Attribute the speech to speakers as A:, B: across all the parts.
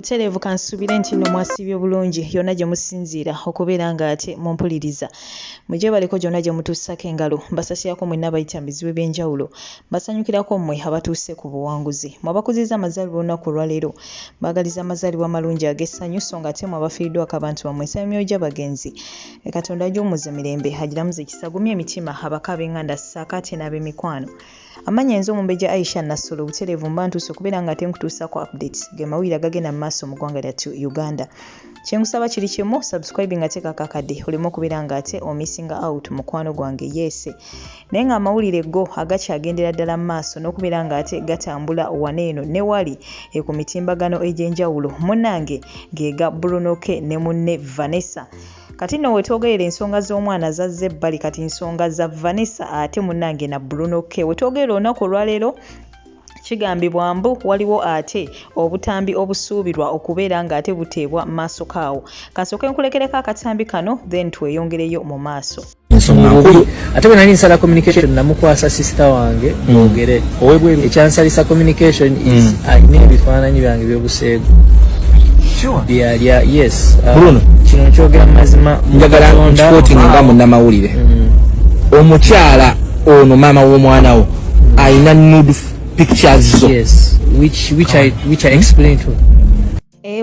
A: Butereevu kansubire nti nno mwasibye bulungi yonna gye musinziira okubeera nga ate mumpuliriza. Mujje baleko gyonna gye mutuusako engalo mbasasirako mwenna abayita mu bizibu eby'enjawulo basanyukirako mmwe abatuuse ku buwanguzi. Mwabakuziza amazaalibwa olunaku olwaleero baagaliza amazaalibwa amalungi ag'essanyu so nga ate mwabafiiriddwako abantu bammwe ensamyo gy'abagenzi. Katonda aj'omuze mirembe agiramuze ekisagumya emitima abaka ab'enganda ssaakaate n'ab'emikwano. Amanya enzo Mumbejja Aisha Nassolo Butereevu mba ntuuse okubeera nga ate nkutuusako updates ge mawulire agagenda mu maaso mu ggwanga lyattu Uganda. Kyenkusaba kiri kimu subscribe nga teekako akadde oleme okubeera nga ate omissinga out mukwano gwange yeese. Naye nga amawulire go agakyagendera ddala mu maaso n'okubeera nga ate gatambula waneeno ne wali ku mitimbagano egy'enjawulo munnange geega Bruno K ne munne Vanessa. Kati nno wetwogerera ensonga z'omwana zazze ebbali kati nsonga za Vanessa ate munnange na Bruno K. Wetwogerera olunaku olwaleero kigambibwa mbu waliwo ate obutambi obusuubirwa okubeera nga ate buteebwa maaso kaawo. Kasooke nkulekereko akatambi kano then tweyongereyo mu maaso.
B: Ate bwe nali nsala communication namukwasa sister wange mwogere ekyansalisa communication is alina ebifaananyi byange by'obuseegu. Yes.
C: Bruno
B: kino kyogera mazima
C: njagala nkoting nga munnamawulire omukyala ono maama w'omwana wo alina nude pictures.
B: Yes, which I explained to.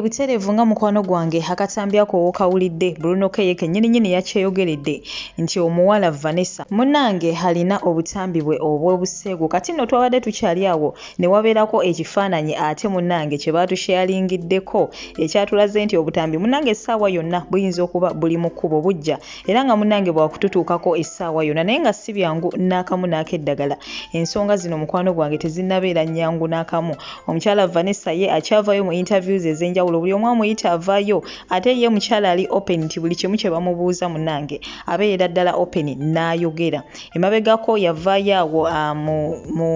A: Butereevu nga mukwano gwange akatambi ako wokawulidde Bruno K kennyini yakyeyogeredde nti omuwala Vanessa munnange alina obutambi bwe obw'obuseegu. Kati nno twabadde tukyali awo ne wabeerako ekifaananyi ate munnange kye baatusharingiddeko ekyatulaze nti obutambi munnange essaawa yonna buyinza okuba buli mu kkubo bujja era nga munnange bwakututuukako essaawa yonna naye nga si byangu n'akamu n'akeddagala. Ensonga zino mukwano gwange tezinnabeera nnyangu n'akamu. Omukyala Vanessa ye akyavayo mu interviews ez'enjawulo buli omu amuyita avaayo ate ye mukyala ali open nti buli kimu kye bamubuuza munnange abeera ddala open n'ayogera. Emabegako yavaayo awo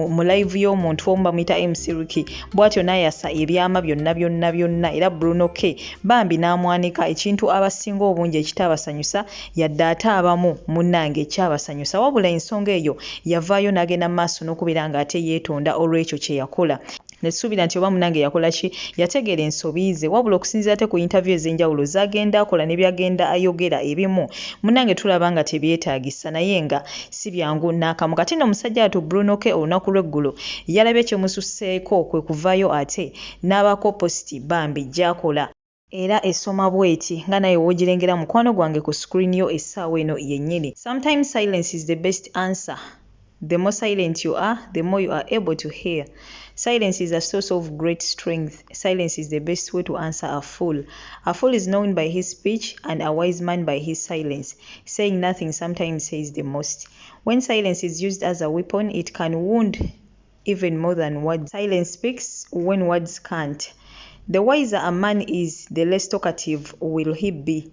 A: mu live y'omuntu omu bamuyita MC Ruki bw'atyo n'ayasa ebyama byonna era Bruno K bambi n'amwanika ekintu abasinga obungi ekitaabasanyusa yadde ate abamu munnange ekyabasanyusa wabula ensonga eyo yavaayo n'agenda mu maaso n'okubeera nga ate yeetonda olw'ekyo kye yakola. Nesuubira nti oba munnange yakola ki yategeera ensobi ze wabula okusinziira ate ku interview ez'enjawulo z'agenda akola ne byagenda ayogera ebimu munnange tulaba nga tebyetaagisa naye nga si byangu n'akamu. Kati nno omusajja atu Bruno K olunaku lw'eggulo yalabye kyemususseeko kwe kuvaayo ate n'abako posti bambi gy'akola era esoma bweti nga naye woogirengera mukwano gwange ku screen yo essaawa eno yennyini. Sometimes silence is the best answer. The more silent you are, the more you are able to hear. Silence is a source of great strength. Silence is the best way to answer a fool. A fool is known by his speech and a wise man by his silence. Saying nothing sometimes says the most. When silence is used as a weapon, it can wound even more than words. Silence speaks when words can't. The wiser a man is, the less talkative will he be.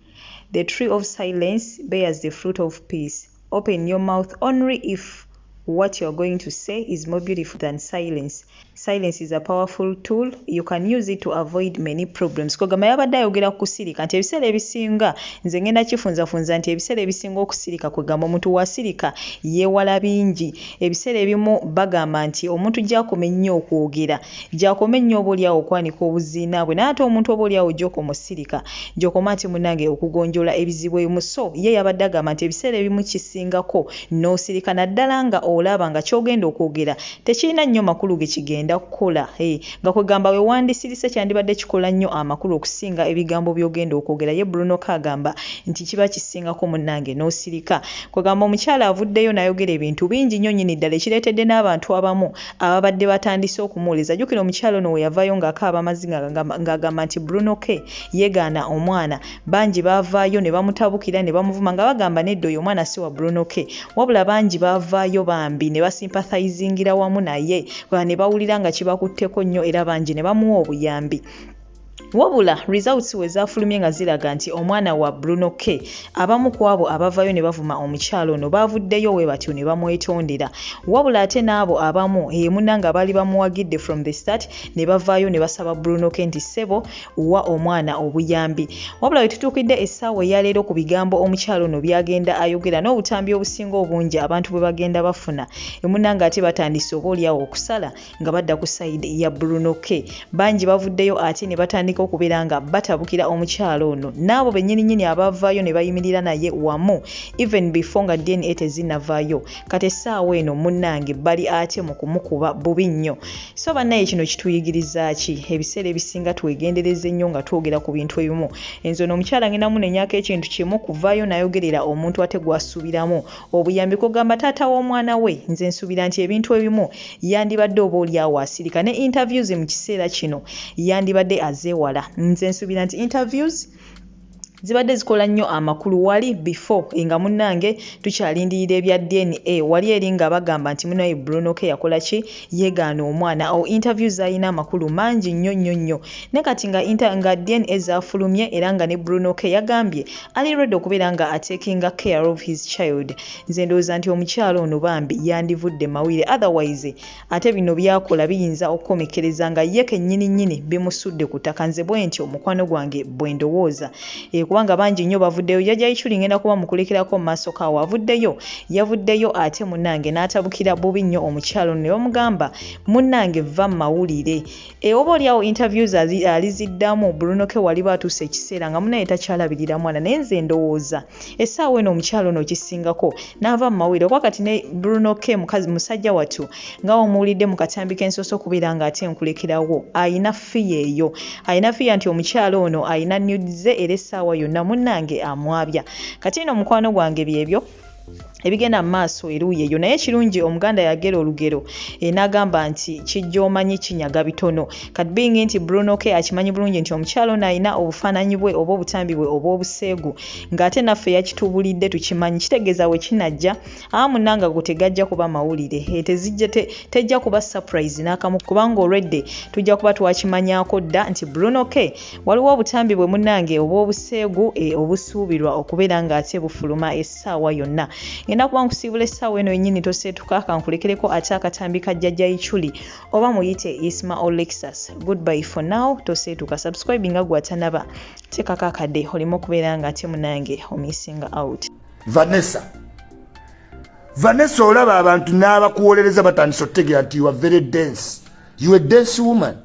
A: The tree of silence bears the fruit of peace. Open your mouth only if what you're going to say is more beautiful than silence. Silence is a powerful tool. You can use it to avoid many problems. Kogama yabadde ayogera ku kusirika nti ebiseera ebisinga nze ngenda kifunzafunza nti ebiseera ebisinga okusirika kwegamba omuntu wasirika yeewala bingi. Ebiseera ebimu bagamba nti omuntu gy'akoma ennyo okwogera gy'akoma ennyo obaolyawo okwanika obuziina bwe naye ate omuntu obaolyawo gy'okomusirika gy'okoma ati munnange okugonjola ebizibu ebimu. So ye yabadde agamba nti ebiseera ebimu kisingako n'osirika naddala nga olaba nga ky'ogenda okwogera tekirina nnyo makulu ge kigenda kukola nga kwegamba we wandisirise kyandibadde kikola nnyo amakulu okusinga ebigambo by'ogenda okwogera. Ye Bruno K agamba nti kiba kisingako munnange n'osirika. Kwegamba omukyala avuddeyo n'ayogera ebintu bingi nnyo nnyini ddala ekireetedde n'abantu abamu ababadde batandise okumuwuliza. Jjukira omukyala ono we yavaayo ng'akaaba amazzi ng'agamba nti Bruno K yeegaana omwana. Bangi baavaayo ne bamutabukira ne bamuvuma nga bagamba nedda oyo omwana si wa Bruno K wabula bangi baavaayo bambi ne basympathizingira wamu naye ne bawulira nga kibakutteko nnyo era bangi ne bamuwa obuyambi. Wabula results we zaafulumye nga ziraga nti omwana wa Bruno K abamu ku abo abavayo ne bavuma omukyalo ono baavuddeyo we batyo ne bamwetondera. Wabula ate n'abo abamu munnanga baali bamuwagidde from the start ne bavaayo ne basaba Bruno K nti ssebo wa omwana obuyambi. Wabula we tutuukidde essaawa eyaleero ku bigambo omukyalo ono byagenda ayogera n'obutambi obusinga obungi abantu bwe bagenda bafuna munnanga ate batandise obaolyawo okusala nga badda ku sayidi ya Bruno K. Bangi bavuddeyo ate ne batandika batandika okubeera nga batabukira omukyalo ono n'abo bennyini abavaayo ne bayimirira naye wamu even before nga DNA tezinnavaayo kati essaawa eno munnange bali ate mu kumukuba bubi nnyo. So bannaye kino kituyigiriza ki? Ebiseera ebisinga twegendereza ennyo nga twogera ku bintu ebimu. Enzo n'omukyala ngenda munenyaako ekintu kimu kuvaayo nayogerera omuntu ate gwasuubiramu obuyambi kugamba taata w'omwana we nze nsuubira nti ebintu ebimu yandibadde oba oliawo asirika ne interviews mu kiseera kino yandibadde azeewala. Nze nsuubira nti interviews zibadde zikola nnyo amakulu wali before nga munnange tukyalindirira ebya DNA wali eri nga bagamba nti munaye Bruno K yakola ki yeegaana omwana o interviews ayina amakulu mangi nnyo ne kati nga DNA zaafulumye era nga ne Bruno K yagambye ali ready okubeera nga atakinga care of his child. Nze ndowooza nti omukyalo ono bambi yandivudde mawire otherwise ate bino byakola biyinza okukomekereza nga ye kennyini bimusudde ku ttaka. Nze bwe nti omukwano gwange bwe ndowooza kubanga bangi nnyo bavuddeyo jjajja Ichuli ngenda kuba mukulekerako mu maaso kaawo yavuddeyo ate munnange n'atabukira bubi nnyo omukyalo ne bamugamba munnange va mu mawulire oba oliawo interviews aliziddamu Bruno K wali baatuuse ekiseera nga munnaye takyalabirira mwana naye nze ndowooza essaawa eno omukyalo ono kisingako n'ava mu mawulire okuba kati ne Bruno K musajja wattu nga omuwulidde mu katambi k'ensoso okubeera nga ate nkulekerawo ayina fiya nti omukyalo ono ayina nudes era essaawa yonna munnange amwabya. Kati nno mukwano gwange byebyo ebigenda maaso eruuye eyo naye kirungi omuganda yagera olugero n'agamba nti kijja omanyi kinyaga bitono kati being nti Bruno K akimanyi bulungi nti omukyalo n'ayina obufaananyi bwe oba obutambi bwe oba obuseegu ng'ate naffe yakitubulidde tukimanyi kitegeeza we kinajja munnanga gwe tegajja kuba mawulire tejja kuba surprise n'akamu kubanga already tujja kuba twakimanyaako dda nti Bruno K waliwo obutambi bwe munnange oba obuseegu obusuubirwa okubeera ng'ate bufuluma essaawa yonna. Ngenda kuba nkusiibula essaawa eno yennyini toseetuka kankulekereko ate akatambi ka jjajja Ichuli oba muyite Isma or Lexus. Goodbye for now, toseetuka subscribe nga gwatanaba teekako akadde olimu okubeera nga ate munange omisinga out.
D: Vanessa olaba abantu n'abakuwolereza batandisa otegeera nti you are very dense. You are a dense woman.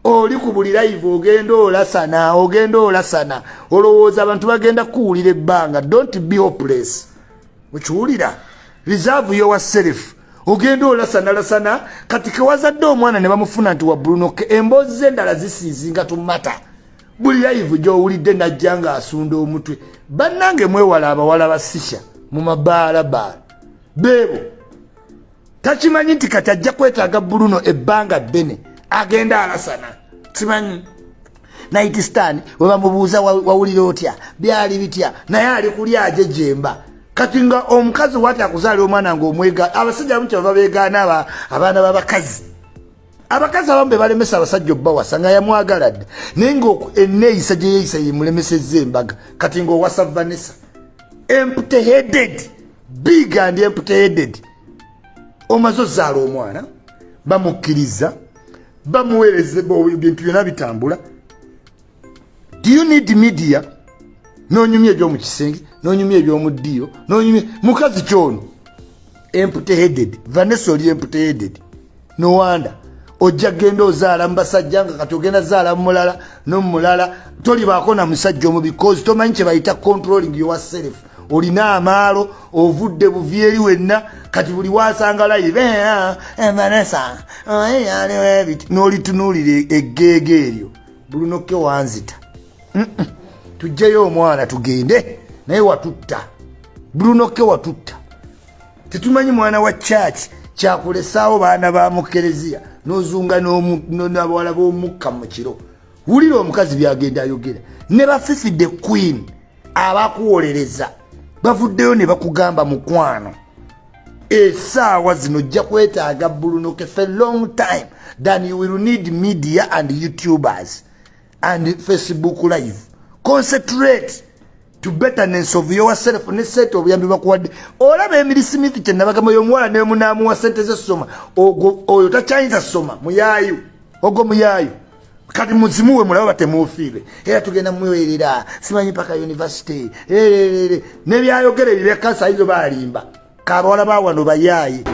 D: Oli ku buli live ogenda olasana olowooza abantu bagenda kuwulira ebbanga. Don't be hopeless. Mukiwulira reserve yourself ogenda olasana kati kewazadde omwana ne bamufuna nti wa Bruno K emboozi endala zisiizinga tumata buli live gy'owulidde najja nga asunda omutwe. Bannange mwewala abawala basisha mu mabaala beebo takimanyi nti kati ajja kwetaaga Bruno ebbanga ddene agenda alasana kimanyi night stand we bamubuuza wawulira otya byali bitya naye ali kuli ajejemba kati nga omukazi wati akuzaala omwana ng'omwega abasajja abamu kyebava beegaana abaana b'abakazi abamu be balemesa abasajja obbawasa nga yamwagala dda naye ng'enneeyisa gye yeeyisa yeemulemesezza embaga kati ng'owasa Vanessa empty headed big and empty headed omaze ozzaala omwana bamukkiriza bamuweereza ebintu byonna bitambula. Do you need media? N'onyumya eby'omu kisenge n'onyumya eby'omu ddiiro n'onyumya mukazi kyono empty headed. Vanessa oli empty headed no wonder ojja genda ozaala mu basajja nga kati ogenda zaala mulala n'omulala tolibaako na musajja omu because tomanyi kye bayita controlling yourself. Olina amaalo ovudde buvi eri wenna kati buli wasanga live Vanessa n'olitunuulira eggeege eryo. Bruno K wanzita tujjayo omwana tugende naye watutta. Bruno K watutta. Tetumanyi mwana wa church kyakulesaawo baana ba mukereziya n'ozunga n'abawala b'omukka mu kiro. Wulira omukazi byagenda ayogera ne bafifidde queen abakuwolereza bavuddeyo ne bakugamba mukwano essaawa zino ojja kwetaaga Bruno K for a long time than you will need media and YouTubers and Facebook live. Concentrate to betterness of yourself ne set obuyambi bakuwadde. Olaba Emily Smith kye nabagamba y'omuwala ne munaamuwa ssente z'essoma oyo takyayinza ssoma muyaayu ogwo muyaayu kati muzimuwe mulaba batemufiire era tugenda muweerera simanyi paka university ne byayogera ebyo bya kansa izo balimba kabawala bawano bayaayi.